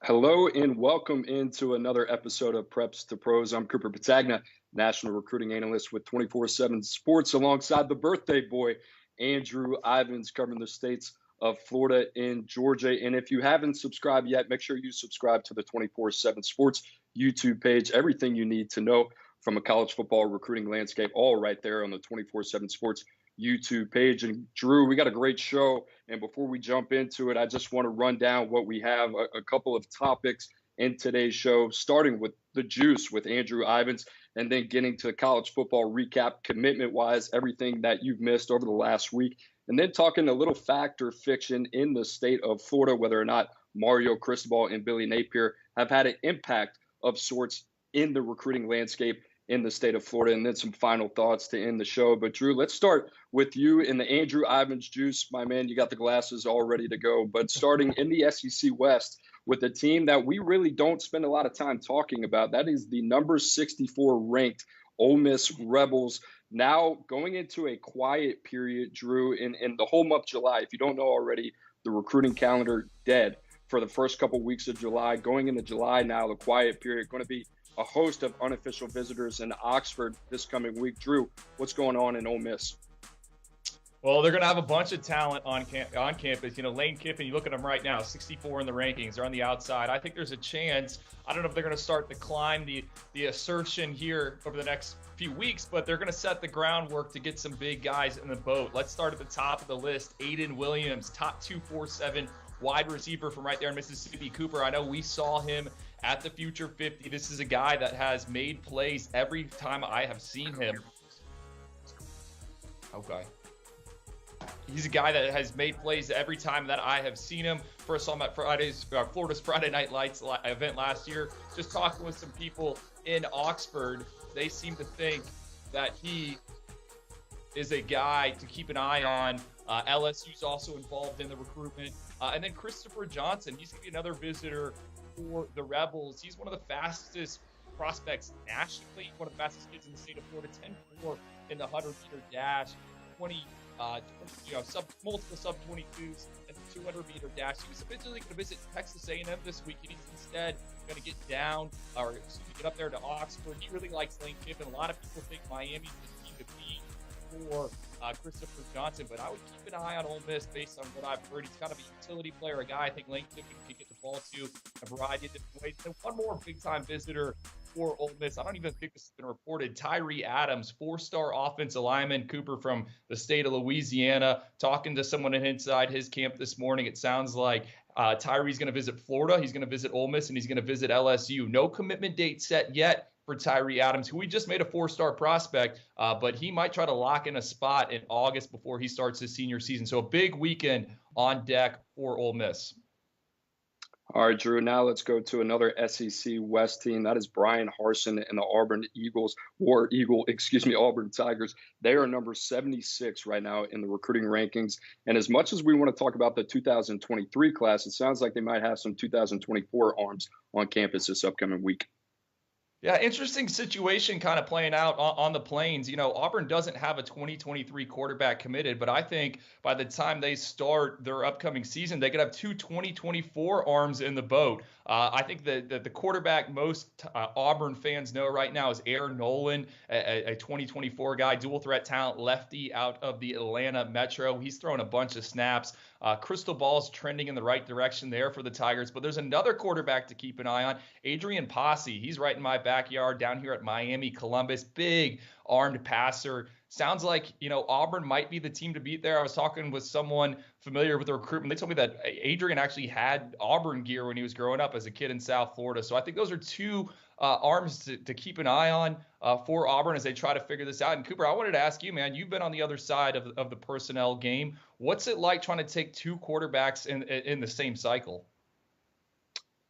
Hello and welcome into another episode of Preps to Pros. I'm Cooper Petagna, National Recruiting Analyst with 24/7 Sports, alongside the birthday boy, Andrew Ivins, covering the states of Florida and Georgia. And if you haven't subscribed yet, make sure you subscribe to the 24/7 Sports YouTube page. Everything you need to know from a college football recruiting landscape, all right there on the 24/7 Sports YouTube page. And Drew, we got a great show. And before we jump into it, I just want to run down what we have, a couple of topics in today's show, starting with the juice with Andrew Ivins, and then getting to college football recap, commitment-wise, everything that you've missed over the last week, and then talking a little fact or fiction in the state of Florida, whether or not Mario Cristobal and Billy Napier have had an impact of sorts in the recruiting landscape in the state of Florida, and then some final thoughts to end the show. But Drew, let's start with you in the Andrew Ivins juice. My man, you got the glasses all ready to go. But starting in the SEC West with a team that we really don't spend a lot of time talking about, that is the number 64 ranked Ole Miss Rebels, now going into a quiet period, Drew, in the whole month of July. If you don't know already, the recruiting calendar dead for the first couple weeks of July. Going into July now, the quiet period, going to be a host of unofficial visitors in Oxford this coming week. Drew, what's going on in Ole Miss? Well, they're going to have a bunch of talent on campus. You know, Lane Kiffin, you look at them right now, 64 in the rankings. They're on the outside. I think there's a chance. I don't know if they're going to start to climb the assertion here over the next few weeks, but they're going to set the groundwork to get some big guys in the boat. Let's start at the top of the list. Aiden Williams, top 247 wide receiver from right there in Mississippi. Cooper, I know we saw him at the Future 50. This is a guy that has made plays every time I have seen him. Okay. He's a guy that has made plays every time that I have seen him. First saw him at Florida's Friday Night Lights event last year. Just talking with some people in Oxford, they seem to think that he is a guy to keep an eye on. LSU's also involved in the recruitment. And then Christopher Johnson, he's going to be another visitor for the Rebels. He's one of the fastest prospects nationally, one of the fastest kids in the state of Florida, 10-4 in the 100-meter dash, multiple sub-22s, and the 200-meter dash. He was originally going to visit Texas A&M this week, and he's instead going to get get up there to Oxford. He really likes Lane Kiffin. A lot of people think Miami's the team to beat for Christopher Johnson, but I would keep an eye on Ole Miss based on what I've heard. He's kind of a utility player, a guy I think Lane Kiffin can get the ball to a variety of different ways. And one more big-time visitor for Ole Miss. I don't even think this has been reported. Tyree Adams, four-star offensive lineman, Cooper from the state of Louisiana. Talking to someone inside his camp this morning, it sounds like Tyree's going to visit Florida, he's going to visit Ole Miss, and he's going to visit LSU. No commitment date set yet for Tyree Adams, who we just made a four-star prospect, but he might try to lock in a spot in August before he starts his senior season. So a big weekend on deck for Ole Miss. All right, Drew, now let's go to another SEC West team. That is Brian Harsin and the Auburn Auburn Tigers. They are number 76 right now in the recruiting rankings. And as much as we want to talk about the 2023 class, it sounds like they might have some 2024 arms on campus this upcoming week. Yeah, interesting situation kind of playing out on the Plains. You know, Auburn doesn't have a 2023 quarterback committed, but I think by the time they start their upcoming season, they could have two 2024 arms in the boat. I think that the quarterback most Auburn fans know right now is Aaron Nolan, a 2024 guy, dual threat talent, lefty out of the Atlanta Metro. He's thrown a bunch of snaps. Cristobal's trending in the right direction there for the Tigers, but there's another quarterback to keep an eye on, Adrian Posse. He's right in my backyard down here at Miami Columbus. Big armed passer. Sounds like, you know, Auburn might be the team to beat there. I was talking with someone familiar with the recruitment. They told me that Adrian actually had Auburn gear when he was growing up as a kid in South Florida. So I think those are two arms to keep an eye on for Auburn as they try to figure this out. And Cooper, I wanted to ask you, man, you've been on the other side of the personnel game. What's it like trying to take two quarterbacks in the same cycle?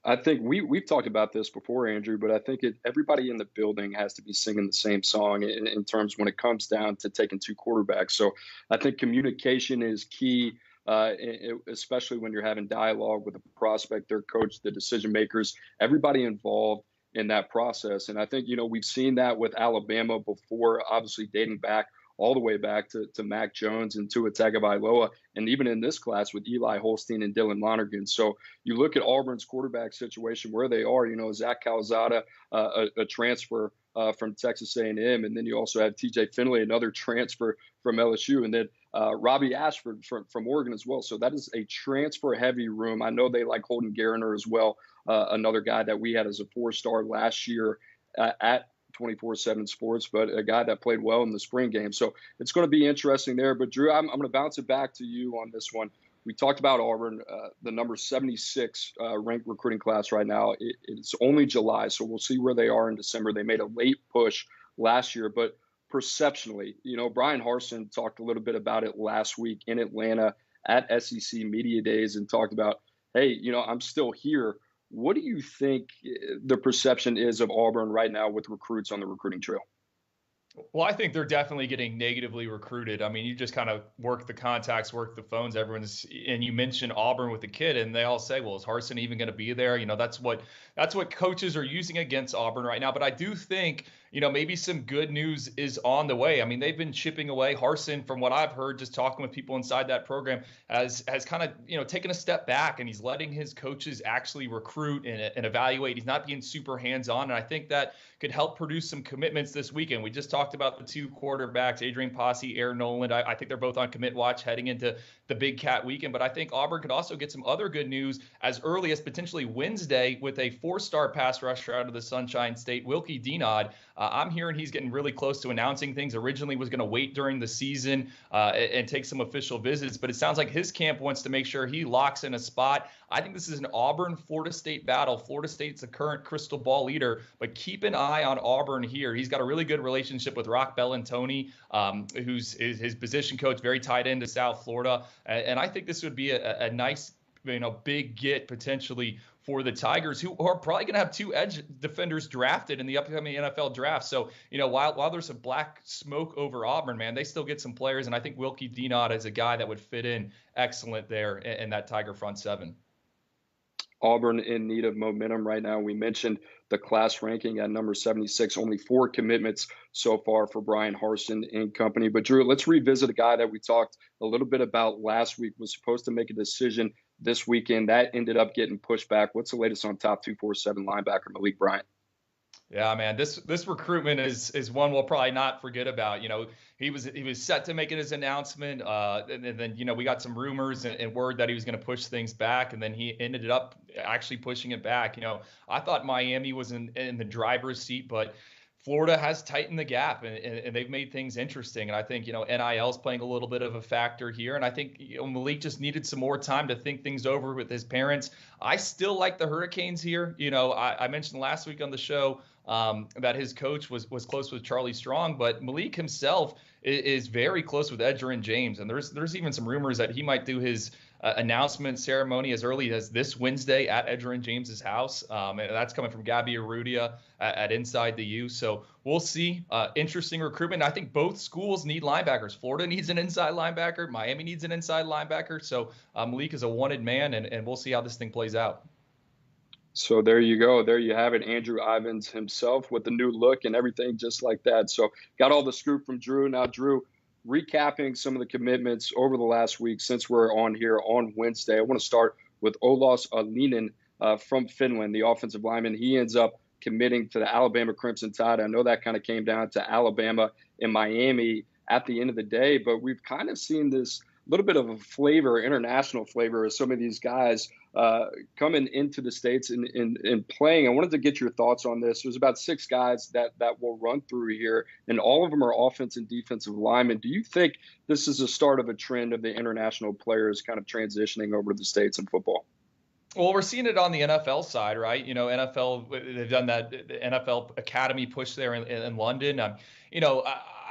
I think we've talked about this before, Andrew, but I think everybody in the building has to be singing the same song in terms when it comes down to taking two quarterbacks. So I think communication is key, especially when you're having dialogue with the prospect, their coach, the decision makers, everybody involved in that process. And I think, you know, we've seen that with Alabama before, obviously dating back all the way back to Mac Jones and Tua Tagovailoa, and even in this class with Eli Holstein and Dylan Lonergan. So you look at Auburn's quarterback situation where they are. Zach Calzada, a transfer from Texas A&M, and then you also have T.J. Finley, another transfer from LSU, and then Robbie Ashford from Oregon as well. So that is a transfer-heavy room. I know they like Holden Gariner as well, another guy that we had as a 4-star last year at 24/7 Sports, but a guy that played well in the spring game. So it's going to be interesting there. But Drew, I'm going to bounce it back to you on this one. We talked about Auburn, the number 76 ranked recruiting class right now. It's only July, so we'll see where they are in December. They made a late push last year, but perceptionally, Brian Harsin talked a little bit about it last week in Atlanta at SEC Media Days and talked about, hey, I'm still here. What do you think the perception is of Auburn right now with recruits on the recruiting trail? Well, I think they're definitely getting negatively recruited. I mean, you just kind of work the contacts, work the phones. And you mentioned Auburn with the kid, and they all say, "Well, is Harsin even going to be there?" That's what coaches are using against Auburn right now. But I do think, maybe some good news is on the way. I mean, they've been chipping away. Harsin, from what I've heard, just talking with people inside that program, has kind of taken a step back, and he's letting his coaches actually recruit and evaluate. He's not being super hands-on, and I think that could help produce some commitments this weekend. We just talked about the 2 quarterbacks, Adrian Posse, Aaron Noland. I think they're both on commit watch heading into the Big Cat weekend. But I think Auburn could also get some other good news as early as potentially Wednesday with a 4-star pass rusher out of the Sunshine State, Wilkie Denaud. I'm hearing he's getting really close to announcing things. Originally was going to wait during the season and take some official visits, but it sounds like his camp wants to make sure he locks in a spot. I think this is an Auburn-Florida State battle. Florida State's the current Cristobal leader, but keep an eye on Auburn here. He's got a really good relationship with Rock Bellantoni, who's his position coach, very tied into South Florida. And I think this would be a nice, big get potentially for the Tigers, who are probably going to have 2 edge defenders drafted in the upcoming NFL draft. So, while there's a black smoke over Auburn, man, they still get some players. And I think Wilkie Denaud is a guy that would fit in excellent there in that Tiger front 7. Auburn in need of momentum right now. We mentioned the class ranking at number 76, only 4 commitments so far for Brian Harsin and company. But Drew, let's revisit a guy that we talked a little bit about last week, was supposed to make a decision this weekend. That ended up getting pushed back. What's the latest on top 247 linebacker Malik Bryant? Yeah, man, this recruitment is one we'll probably not forget about. He was set to make it his announcement, and then we got some rumors and word that he was going to push things back, and then he ended up actually pushing it back. I thought Miami was in the driver's seat, but Florida has tightened the gap and they've made things interesting. And I think, NIL is playing a little bit of a factor here. And I think, Malik just needed some more time to think things over with his parents. I still like the Hurricanes here. I mentioned last week on the show that his coach was close with Charlie Strong, but Malik himself is very close with Edgerrin James. And there's even some rumors that he might do his announcement ceremony as early as this Wednesday at Edgerrin James's house. And that's coming from Gabby Arrudia at Inside the U. So we'll see. Interesting recruitment. I think both schools need linebackers. Florida needs an inside linebacker. Miami needs an inside linebacker. So Malik is a wanted man, and we'll see how this thing plays out. So there you go. There you have it. Andrew Ivins himself with the new look and everything just like that. So got all the scoop from Drew. Now, Drew, recapping some of the commitments over the last week since we're on here on Wednesday. I want to start with Olas Alinen from Finland, the offensive lineman. He ends up committing to the Alabama Crimson Tide. I know that kind of came down to Alabama and Miami at the end of the day, but we've kind of seen this little bit of a flavor, international flavor, of some of these guys coming into the States and playing. I wanted to get your thoughts on this. There's about 6 guys that will run through here, and all of them are offensive and defensive linemen. Do you think this is the start of a trend of the international players kind of transitioning over to the States in football? Well, we're seeing it on the NFL side, right? NFL, they've done that the NFL Academy push there in London.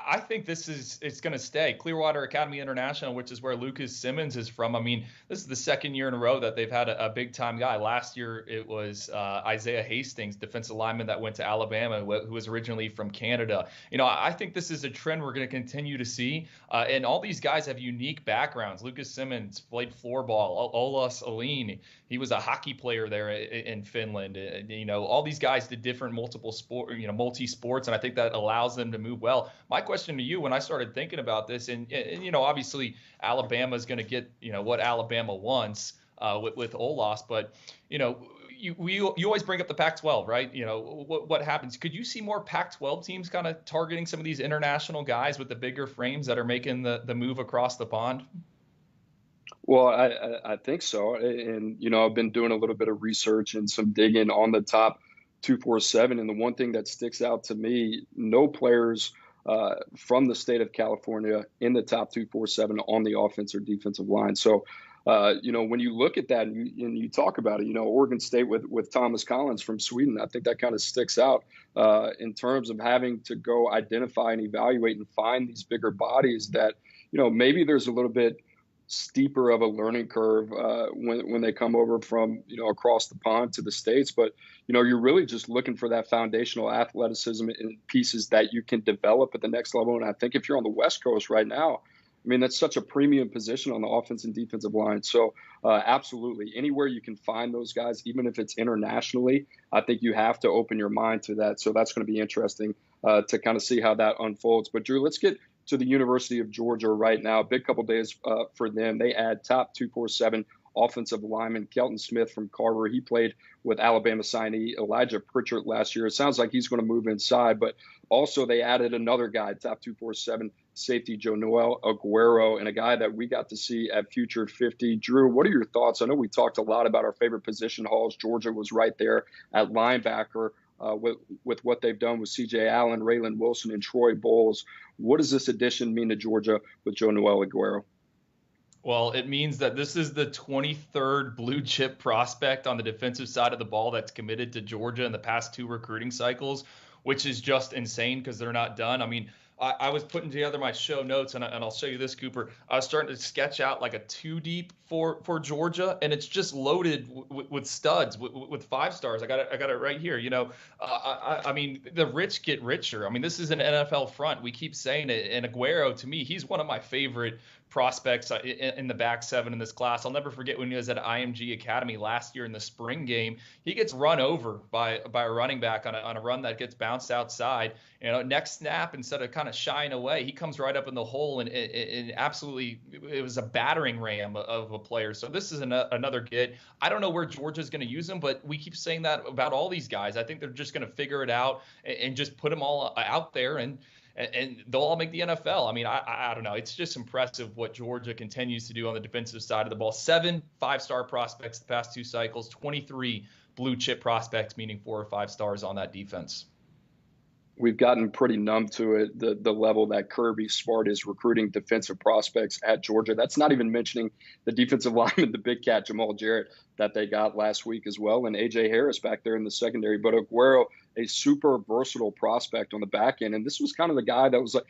I think it's going to stay. Clearwater Academy International, which is where Lucas Simmons is from. I mean, this is the second year in a row that they've had a big-time guy. Last year, it was Isaiah Hastings, defensive lineman that went to Alabama, who was originally from Canada. I think this is a trend we're going to continue to see. And all these guys have unique backgrounds. Lucas Simmons played floorball. Olas Alinen, he was a hockey player there in Finland. All these guys did different multi-sports, and I think that allows them to move well. My question question to you when I started thinking about this, and obviously Alabama is going to get what Alabama wants with Olas, but you always bring up the Pac-12, right? What happens? Could you see more Pac-12 teams kind of targeting some of these international guys with the bigger frames that are making the move across the pond? Well, I think so. And, I've been doing a little bit of research and some digging on the top 247. And the one thing that sticks out to me, no players from the state of California in the top 247 on the offense or defensive line. So, when you look at that and you talk about it, Oregon State with Thomas Collins from Sweden, I think that kind of sticks out in terms of having to go identify and evaluate and find these bigger bodies that, maybe there's a little bit steeper of a learning curve when they come over from across the pond to the States, but you're really just looking for that foundational athleticism and pieces that you can develop at the next level. And I think if you're on the West Coast right now, I mean, that's such a premium position on the offense and defensive line. So absolutely, anywhere you can find those guys, even if it's internationally, I think you have to open your mind to that. So that's going to be interesting to kind of see how that unfolds. But Drew, let's get to the University of Georgia right now. Big couple days for them. They add top 247 offensive lineman Kelton Smith from Carver. He played with Alabama signee Elijah Pritchard last year. It sounds like he's going to move inside, but also they added another guy, top 247 safety Joe Noel Aguero, and a guy that we got to see at Future 50. Drew, what are your thoughts? I know we talked a lot about our favorite position halls. Georgia was right there at linebacker. With what they've done with C.J. Allen, Raylan Wilson, and Troy Bowles. What does this addition mean to Georgia with Joe Noel Aguero? Well, it means that this is the 23rd blue chip prospect on the defensive side of the ball that's committed to Georgia in the past 2 recruiting cycles, which is just insane because they're not done. I mean, I was putting together my show notes, and I'll show you this, Cooper. I was starting to sketch out like a 2 deep for Georgia, and it's just loaded with studs, with 5 stars. I got it right here. I mean, the rich get richer. I mean, this is an NFL front. We keep saying it, and Aguero, to me, he's one of my favorite prospects in the back 7 in this class. I'll never forget when he was at IMG Academy last year in the spring game. He gets run over by a running back on a run that gets bounced outside. Next snap, instead of kind of shying away, he comes right up in the hole and absolutely, it was a battering ram of a player. So this is another get. I don't know where Georgia's going to use him, but we keep saying that about all these guys. I think they're just going to figure it out and just put them all out there and they'll all make the NFL. I mean, I don't know. It's just impressive what Georgia continues to do on the defensive side of the ball. 7 5-star prospects the past 2 cycles, 23 blue chip prospects, meaning 4 or 5 stars on that defense. We've gotten pretty numb to it, the level that Kirby Smart is recruiting defensive prospects at Georgia. That's not even mentioning the defensive lineman, the big cat, Jamal Jarrett, that they got last week as well, and A.J. Harris back there in the secondary. But Aguero, a super versatile prospect on the back end. And this was kind of the guy that was like,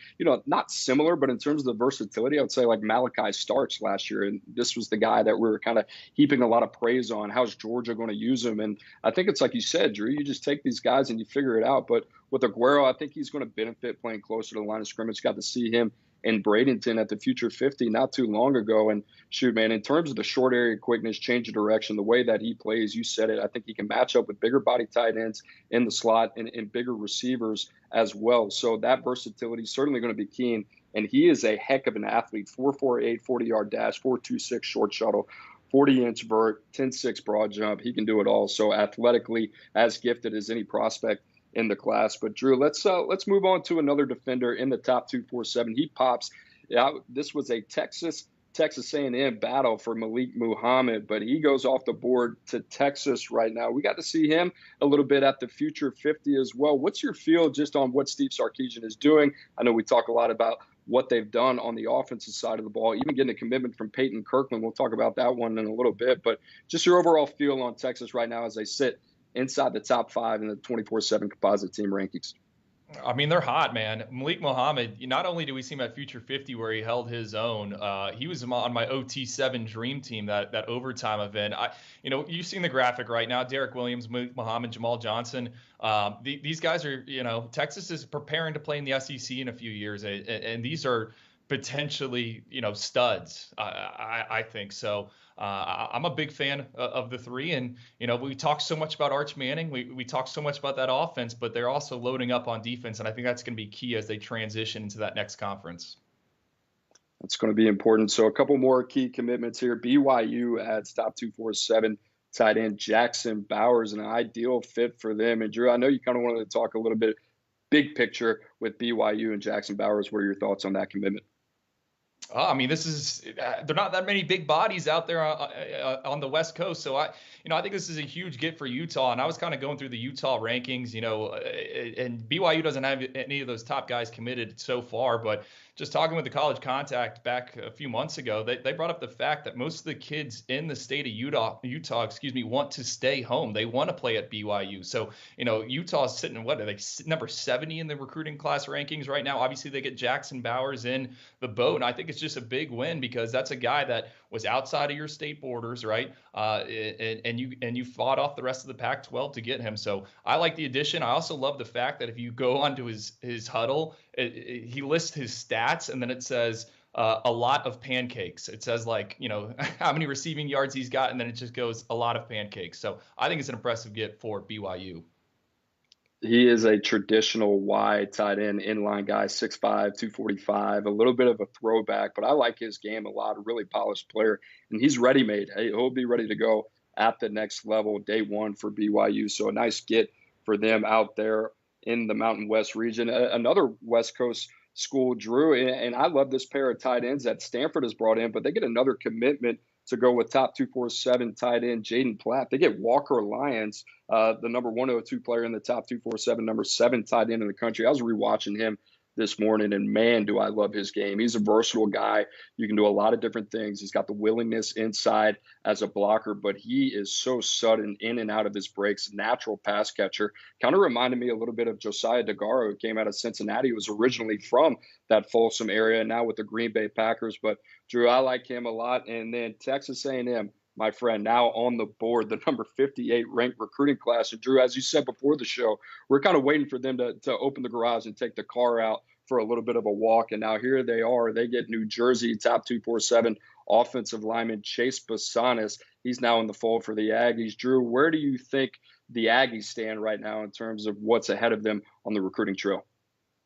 not similar, but in terms of the versatility, I would say like Malachi Starks last year. And this was the guy that we were kind of heaping a lot of praise on. How's Georgia going to use him? And I think it's like you said, Drew, you just take these guys and you figure it out. But with Aguero, I think he's going to benefit playing closer to the line of scrimmage. Got to see him in Bradenton at the Future 50 not too long ago. And shoot, man, in terms of the short area quickness, change of direction, the way that he plays, you said it, I think he can match up with bigger body tight ends in the slot and bigger receivers as well. So that versatility is certainly going to be keen. And he is a heck of an athlete, 4.48 40-yard dash, 4.26 short shuttle, 40-inch vert, 10.6 broad jump. He can do it all. So athletically as gifted as any prospect in the class. But Drew, let's move on to another defender in the top 247. He pops. This was a Texas A&M battle for Malik Muhammad, but he goes off the board to Texas right now. We got to see him a little bit at the Future 50 as well. What's your feel just on what Steve Sarkisian is doing? I know we talk a lot about what they've done on the offensive side of the ball, even getting a commitment from Peyton Kirkland. We'll talk about that one in a little bit, but just your overall feel on Texas right now as they sit inside the top 5 in the 24/7 composite team rankings. I mean, they're hot, man. Malik Muhammad, not only do we see him at Future 50 where he held his own, he was on my OT7 dream team, that overtime event. You've seen the graphic right now. Derek Williams, Malik Muhammad, Jamal Johnson. These guys are, Texas is preparing to play in the SEC in a few years. And these are potentially, studs. I think so. I'm a big fan of the three, and we talk so much about Arch Manning, we talk so much about that offense, but they're also loading up on defense, and I think that's going to be key as they transition into that next conference. That's going to be important. So a couple more key commitments here. BYU adds top 247 tight end Jackson Bowers, an ideal fit for them. And Drew, I know you kind of wanted to talk a little bit big picture with BYU and Jackson Bowers. What are your thoughts on that commitment? I mean, there are not that many big bodies out there on the West Coast. So I think this is a huge get for Utah. And I was kind of going through the Utah rankings, and BYU doesn't have any of those top guys committed so far, but just talking with the College Contact back a few months ago, they brought up the fact that most of the kids in the state of Utah, want to stay home. They want to play at BYU. So, Utah's sitting, what are they, number 70 in the recruiting class rankings right now? Obviously, they get Jackson Bowers in the boat, and I think it's just a big win because that's a guy that was outside of your state borders, right? And you fought off the rest of the Pac-12 to get him. So I like the addition. I also love the fact that if you go onto his huddle, he lists his stats, and then it says a lot of pancakes. It says how many receiving yards he's got, and then it just goes a lot of pancakes. So I think it's an impressive get for BYU. He is a traditional wide tight end inline guy, 6'5", 245, a little bit of a throwback, but I like his game a lot, a really polished player, and he's ready-made. He'll be ready to go at the next level day one for BYU, so a nice get for them out there in the Mountain West region. Another West Coast school, Drew, and I love this pair of tight ends that Stanford has brought in, but they get another commitment to go with top 247 tight end Jaden Platt. They get Walker Lyons, the number 102 player in the top 247, number 7 tight end in the country. I was rewatching him this morning, and man, do I love his game. He's a versatile guy. You can do a lot of different things. He's got the willingness inside as a blocker, but he is so sudden in and out of his breaks, natural pass catcher. Kind of reminded me a little bit of Josiah DeGaro, who came out of Cincinnati. He was originally from that Folsom area, now with the Green Bay Packers. But Drew, I like him a lot. And then Texas A&M, my friend, now on the board, the number 58 ranked recruiting class. And Drew, as you said before the show, we're kind of waiting for them to open the garage and take the car out for a little bit of a walk. And now here they are. They get New Jersey top 247 offensive lineman Chase Basanis. He's now in the fold for the Aggies. Drew, where do you think the Aggies stand right now in terms of what's ahead of them on the recruiting trail?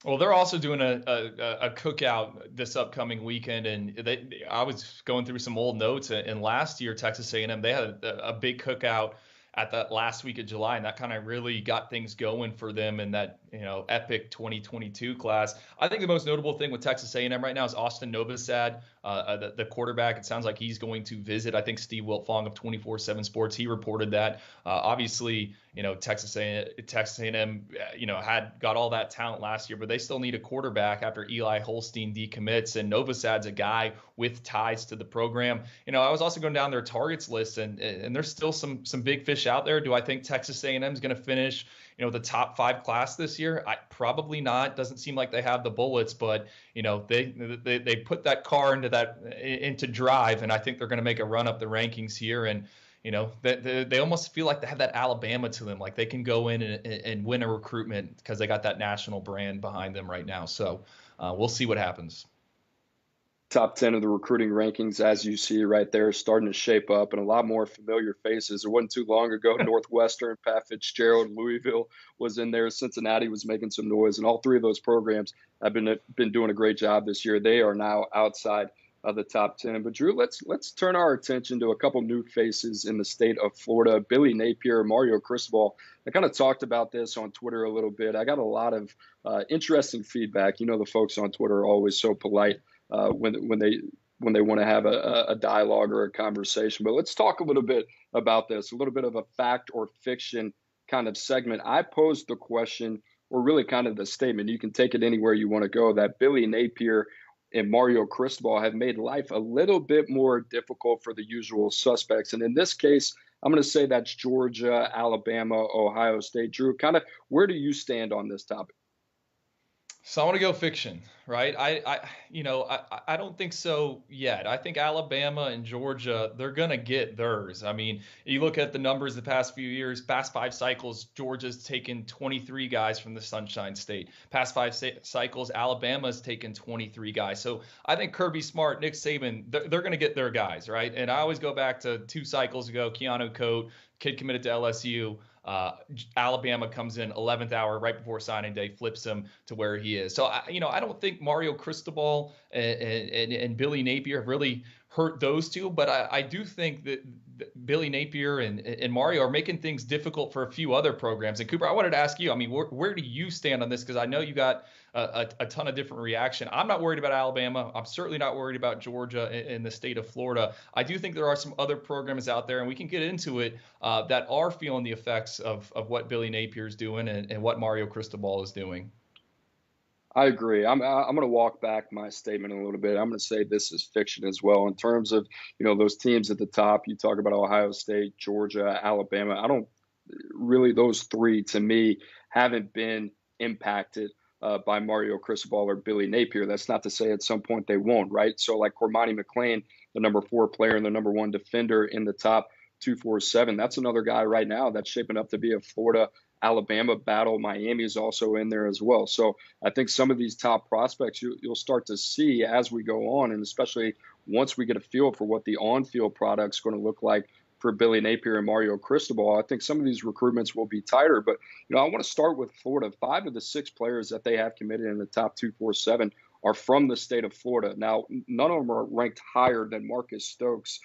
Well, they're also doing a cookout this upcoming weekend, and I was going through some old notes, and last year Texas A&M, they had a big cookout at that last week of July, and that kind of really got things going for them in that epic 2022 class. I think the most notable thing with Texas A&M right now is Austin Novosad, the quarterback. It sounds like he's going to visit. I think Steve Wiltfong of 24/7 Sports, he reported that. Obviously, Texas A&M, had got all that talent last year, but they still need a quarterback after Eli Holstein decommits, and Novosad's a guy with ties to the program. I was also going down their targets list, and there's still some big fish out there. Do I think Texas A&M is going to finish the top 5 class this year? Probably not. Doesn't seem like they have the bullets, but they put that car into drive, and I think they're going to make a run up the rankings here. And they almost feel like they have that Alabama to them, like they can go in and win a recruitment because they got that national brand behind them right now. So we'll see what happens. Top 10 of the recruiting rankings, as you see right there, starting to shape up, and a lot more familiar faces. It wasn't too long ago, Northwestern, Pat Fitzgerald, Louisville was in there. Cincinnati was making some noise, and all 3 of those programs have been doing a great job this year. They are now outside of the top 10. But Drew, let's turn our attention to a couple new faces in the state of Florida. Billy Napier, Mario Cristobal. I kind of talked about this on Twitter a little bit. I got a lot of interesting feedback. The folks on Twitter are always so polite when they want to have a dialogue or a conversation. But let's talk a little bit about this, a little bit of a fact or fiction kind of segment. I posed the question, or really kind of the statement, you can take it anywhere you want to go, that Billy Napier and Mario Cristobal have made life a little bit more difficult for the usual suspects. And in this case, I'm going to say that's Georgia, Alabama, Ohio State. Drew, kind of where do you stand on this topic? So I want to go fiction, right? I don't think so yet. I think Alabama and Georgia, they're gonna get theirs. I mean, you look at the numbers the past few years, past 5 cycles, Georgia's taken 23 guys from the Sunshine State. Past 5 cycles, Alabama's taken 23 guys. So I think Kirby Smart, Nick Saban, they're gonna get their guys, right? And I always go back to 2 cycles ago, Keanu Coate, kid committed to LSU. Alabama comes in 11th hour right before signing day, flips him to where he is. So I don't think Mario Cristobal and Billy Napier have really hurt those two, but I do think that Billy Napier and Mario are making things difficult for a few other programs. And Cooper, I wanted to ask you, I mean, where do you stand on this? Because I know you got a ton of different reaction. I'm not worried about Alabama. I'm certainly not worried about Georgia in the state of Florida. I do think there are some other programs out there, and we can get into it, that are feeling the effects of what Billy Napier is doing and what Mario Cristobal is doing. I agree. I'm going to walk back my statement a little bit. I'm going to say this is fiction as well in terms of, those teams at the top. You talk about Ohio State, Georgia, Alabama. I don't really, those three to me haven't been impacted by Mario Cristobal or Billy Napier. That's not to say at some point they won't, right? So like Cormani McClain, the number 4 player and the number 1 defender in the top 247. That's another guy right now that's shaping up to be a Florida Alabama battle. Miami is also in there as well. So I think some of these top prospects you'll start to see as we go on, and especially once we get a feel for what the on-field product is going to look like for Billy Napier and Mario Cristobal. I think some of these recruitments will be tighter, but I want to start with Florida. 5 of the 6 players that they have committed in the top 247 are from the state of Florida. Now, none of them are ranked higher than Marcus Stokes.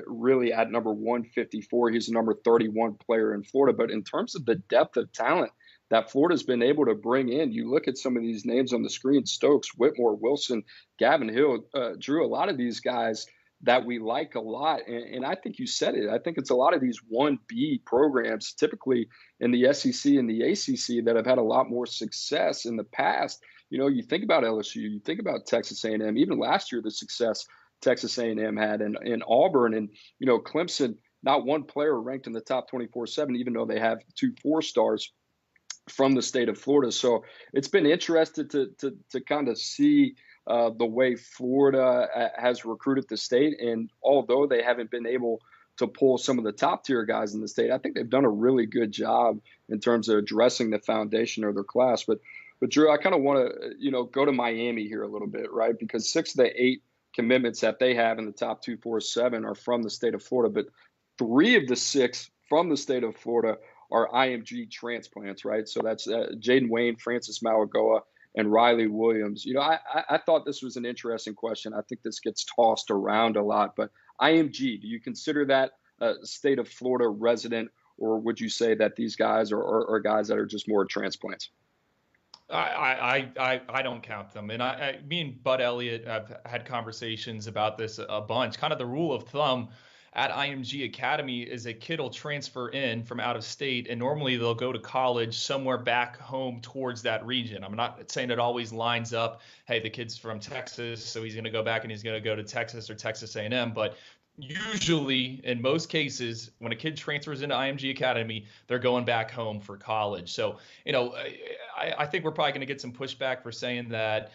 Really at number 154. He's the number 31 player in Florida. But in terms of the depth of talent that Florida's been able to bring in, you look at some of these names on the screen: Stokes, Whitmore, Wilson, Gavin Hill, Drew, a lot of these guys that we like a lot. And I think you said it. I think it's a lot of these 1B programs, typically in the SEC and the ACC, that have had a lot more success in the past. You think about LSU, you think about Texas A&M, even last year, the success Texas A&M had in Auburn, and Clemson, not one player ranked in the top 24/7, even though they have 2 4-stars from the state of Florida. So it's been interesting to kind of see the way Florida has recruited the state, and although they haven't been able to pull some of the top tier guys in the state, I think they've done a really good job in terms of addressing the foundation of their class. But Drew, I kind of want to go to Miami here a little bit, right? Because 6 of the 8 commitments that they have in the top 247 are from the state of Florida, but 3 of the 6 from the state of Florida are IMG transplants, right? So that's Jaden Wayne, Francis Malagoa, and Riley Williams. I thought this was an interesting question. I think this gets tossed around a lot, but IMG, do you consider that a state of Florida resident, or would you say that these guys are guys that are just more transplants? I don't count them. And me and Bud Elliott have had conversations about this a bunch. Kind of the rule of thumb at IMG Academy is a kid will transfer in from out of state, and normally they'll go to college somewhere back home towards that region. I'm not saying it always lines up. Hey, the kid's from Texas, so he's going to go back and he's going to go to Texas or Texas A&M. But usually, in most cases, when a kid transfers into IMG Academy, they're going back home for college. So, I think we're probably going to get some pushback for saying that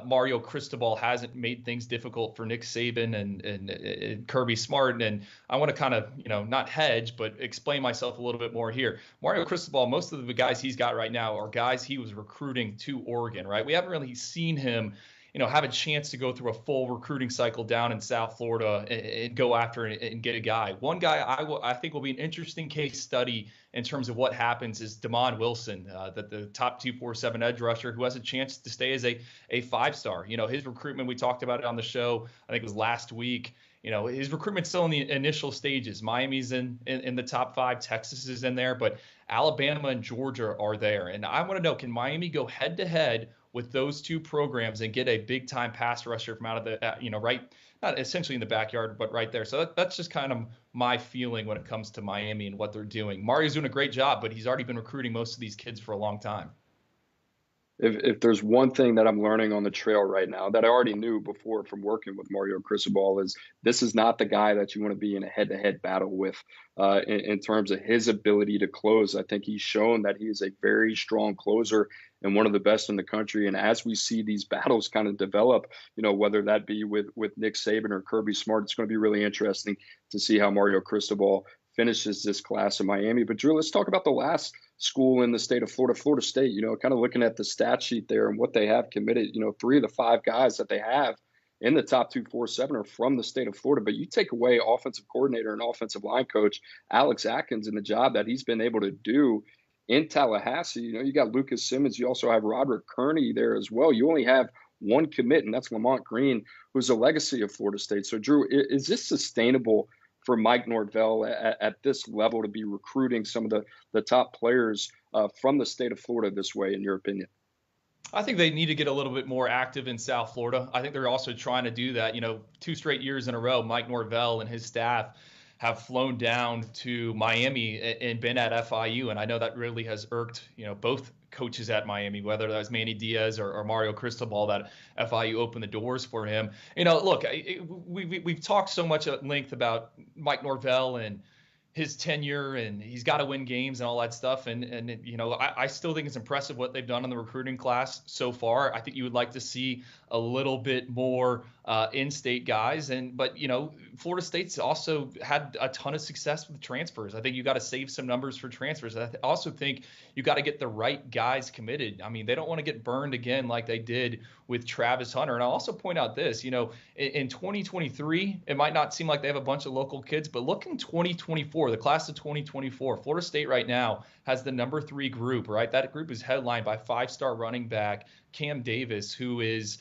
Mario Cristobal hasn't made things difficult for Nick Saban and Kirby Smart. And I want to kind of, not hedge, but explain myself a little bit more here. Mario Cristobal, most of the guys he's got right now are guys he was recruiting to Oregon, right? We haven't really seen him have a chance to go through a full recruiting cycle down in South Florida and go after and get a guy. One guy I think will be an interesting case study in terms of what happens is Damon Wilson, the top 247 edge rusher who has a chance to stay as a 5-star. His recruitment, we talked about it on the show, I think it was last week. His recruitment's still in the initial stages. Miami's in the top 5, Texas is in there, but Alabama and Georgia are there. And I want to know, can Miami go head to head with those 2 programs and get a big time pass rusher from out of the, right, not essentially in the backyard, but right there. So that's just kind of my feeling when it comes to Miami and what they're doing. Mario's doing a great job, but he's already been recruiting most of these kids for a long time. If there's one thing that I'm learning on the trail right now that I already knew before from working with Mario Cristobal is this is not the guy that you want to be in a head-to-head battle with in terms of his ability to close. I think he's shown that he is a very strong closer and one of the best in the country. And as we see these battles kind of develop, whether that be with Nick Saban or Kirby Smart, it's going to be really interesting to see how Mario Cristobal finishes this class in Miami. But Drew, let's talk about the last school in the state of Florida, Florida State. Kind of looking at the stat sheet there and what they have committed. 3 of the 5 guys that they have in the top 247 are from the state of Florida. But you take away offensive coordinator and offensive line coach Alex Atkins and the job that he's been able to do in Tallahassee. You got Lucas Simmons. You also have Roderick Kearney there as well. You only have one commit, and that's Lamont Green, who's a legacy of Florida State. So, Drew, is this sustainable for Mike Norvell at this level to be recruiting some of the top players from the state of Florida this way, in your opinion? I think they need to get a little bit more active in South Florida. I think they're also trying to do that. 2 straight years in a row, Mike Norvell and his staff have flown down to Miami and been at FIU. And I know that really has irked, both coaches at Miami, whether that was Manny Diaz or Mario Cristobal, that FIU opened the doors for him. Look, we've talked so much at length about Mike Norvell and his tenure, and he's got to win games and all that stuff. And I still think it's impressive what they've done in the recruiting class so far. I think you would like to see a little bit more in-state guys. But Florida State's also had a ton of success with transfers. I think you got to save some numbers for transfers. I also think you got to get the right guys committed. I mean, they don't want to get burned again like they did with Travis Hunter. And I'll also point out this, in 2023, it might not seem like they have a bunch of local kids, but look in 2024, the class of 2024, Florida State right now has the number 3 group, right? That group is headlined by 5-star running back Cam Davis, who is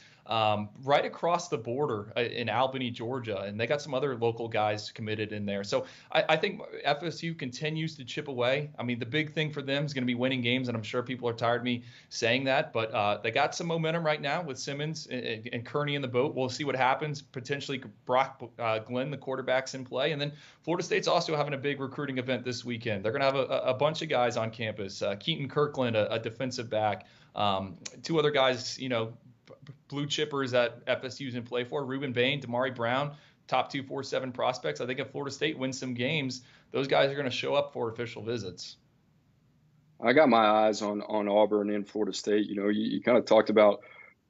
right across the border in Albany, Georgia, and they got some other local guys committed in there. So I think FSU continues to chip away. I mean, the big thing for them is going to be winning games, and I'm sure people are tired of me saying that, but they got some momentum right now with Simmons and Kearney in the boat. We'll see what happens. Potentially Brock Glenn, the quarterback's in play, and then Florida State's also having a big recruiting event this weekend. They're going to have a bunch of guys on campus. Keaton Kirkland, a defensive back, 2 other guys, blue chippers that FSU's in play for, Ruben Bain, Damari Brown, top 247 prospects. I think if Florida State wins some games, those guys are going to show up for official visits. I got my eyes on Auburn and Florida State. You kind of talked about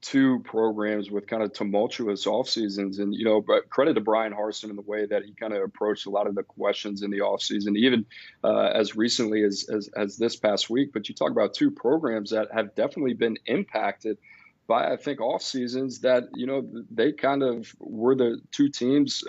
2 programs with kind of tumultuous off seasons, and but credit to Brian Harsin in the way that he kind of approached a lot of the questions in the off season, even as recently as this past week. But you talk about 2 programs that have definitely been impacted by, I think, off seasons that, they kind of were the 2 teams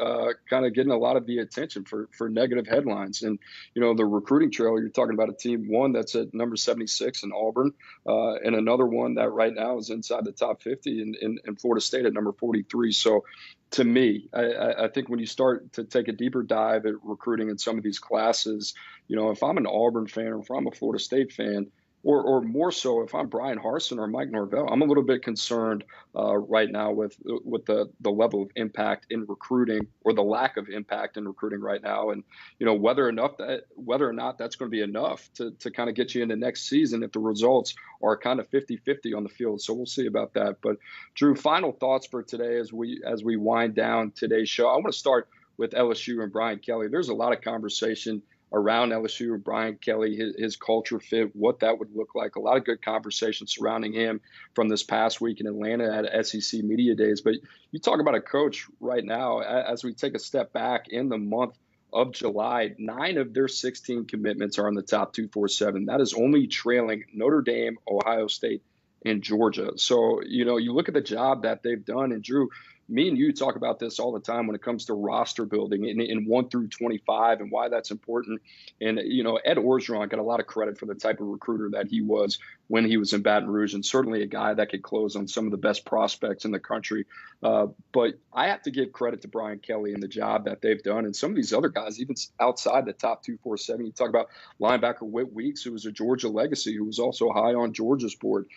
kind of getting a lot of the attention for negative headlines. And, the recruiting trail, you're talking about a team, one that's at number 76 in Auburn, and another one that right now is inside the top 50 in Florida State at number 43. So to me, I think when you start to take a deeper dive at recruiting in some of these classes, if I'm an Auburn fan or if I'm a Florida State fan, or more so, if I'm Brian Harsin or Mike Norvell, I'm a little bit concerned right now with the level of impact in recruiting, or the lack of impact in recruiting right now, and whether or not that's going to be enough to kind of get you into next season if the results are kind of 50-50 on the field. So we'll see about that. But Drew, final thoughts for today as we wind down today's show. I want to start with LSU and Brian Kelly. There's a lot of conversation around LSU and Brian Kelly, his culture fit, what that would look like. A lot of good conversation surrounding him from this past week in Atlanta at SEC Media Days. But you talk about a coach right now, as we take a step back in the month of July, 9 of their 16 commitments are in the top 247. That is only trailing Notre Dame, Ohio State, and Georgia. So, you look at the job that they've done, and Drew, me and you talk about this all the time when it comes to roster building in 1 through 25 and why that's important. And, Ed Orgeron got a lot of credit for the type of recruiter that he was when he was in Baton Rouge, and certainly a guy that could close on some of the best prospects in the country. But I have to give credit to Brian Kelly and the job that they've done. And some of these other guys, even outside the top 247, you talk about linebacker Whit Weeks, who was a Georgia legacy, who was also high on Georgia's board.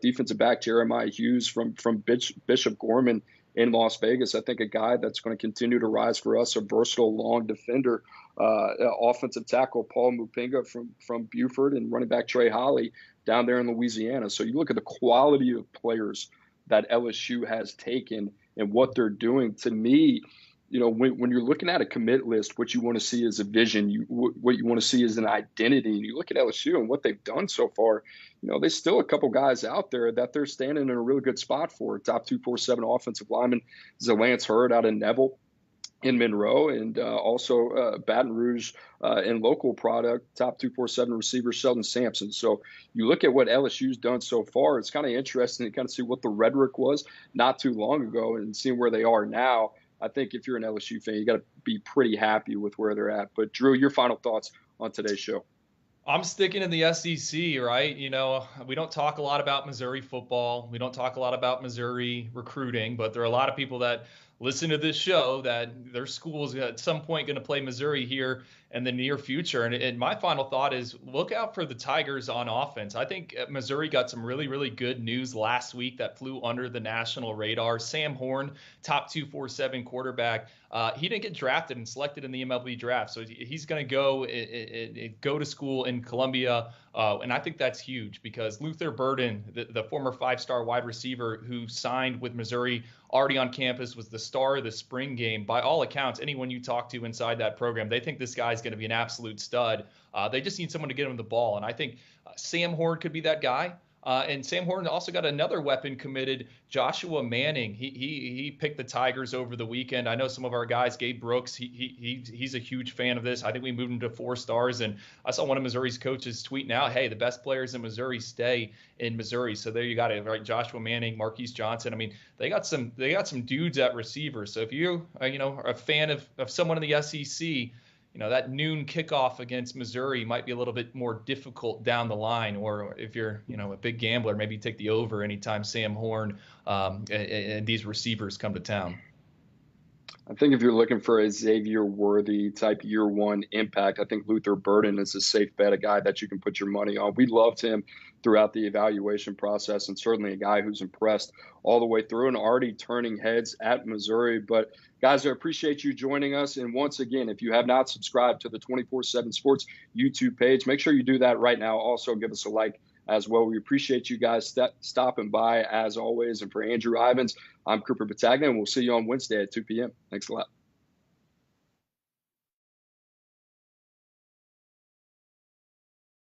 Defensive back Jeremiah Hughes from Bishop Gorman in Las Vegas. I think a guy that's going to continue to rise for us, a versatile long defender, offensive tackle Paul Mupinga from Buford, and running back Trey Holly down there in Louisiana. So you look at the quality of players that LSU has taken and what they're doing. To me, when you're looking at a commit list, what you want to see is a vision. What you want to see is an identity. And you look at LSU and what they've done so far. There's still a couple guys out there that they're standing in a really good spot for. Top 247 offensive lineman is Lance Hurd out of Neville in Monroe, and also Baton Rouge and local product, top 247 receiver Sheldon Sampson. So you look at what LSU's done so far, it's kind of interesting to kind of see what the rhetoric was not too long ago and seeing where they are now. I think if you're an LSU fan, you got to be pretty happy with where they're at. But Drew, your final thoughts on today's show? I'm sticking in the SEC, right? We don't talk a lot about Missouri football. We don't talk a lot about Missouri recruiting, but there are a lot of people that listen to this show that their school is at some point going to play Missouri here in the near future. And my final thought is look out for the Tigers on offense. I think Missouri got some really, really good news last week that flew under the national radar. Sam Horn, top 247 quarterback. He didn't get drafted and selected in the MLB draft. So he's going to go to school in Columbia. And I think that's huge because Luther Burden, the former 5-star wide receiver who signed with Missouri, already on campus, was the star of the spring game. By all accounts, anyone you talk to inside that program, they think this guy's going to be an absolute stud. They just need someone to get him the ball. And I think Sam Horn could be that guy. And Sam Horn also got another weapon committed, Joshua Manning. He picked the Tigers over the weekend. I know some of our guys, Gabe Brooks, he's a huge fan of this. I think we moved him to 4 stars. And I saw one of Missouri's coaches tweeting out, hey, the best players in Missouri stay in Missouri. So there you got it, right? Joshua Manning, Marquise Johnson. I mean, they got some dudes at receiver. So if you are a fan of someone in the SEC, that noon kickoff against Missouri might be a little bit more difficult down the line. Or if you're, a big gambler, maybe you take the over anytime Sam Horn and these receivers come to town. I think if you're looking for a Xavier Worthy type year one impact, I think Luther Burden is a safe bet, a guy that you can put your money on. We loved him throughout the evaluation process and certainly a guy who's impressed all the way through and already turning heads at Missouri. But guys, I appreciate you joining us. And once again, if you have not subscribed to the 24/7 Sports YouTube page, make sure you do that right now. Also, give us a like as well. We appreciate you guys stopping by as always. And for Andrew Ivins, I'm Cooper Petagna, and we'll see you on Wednesday at 2 p.m. Thanks a lot.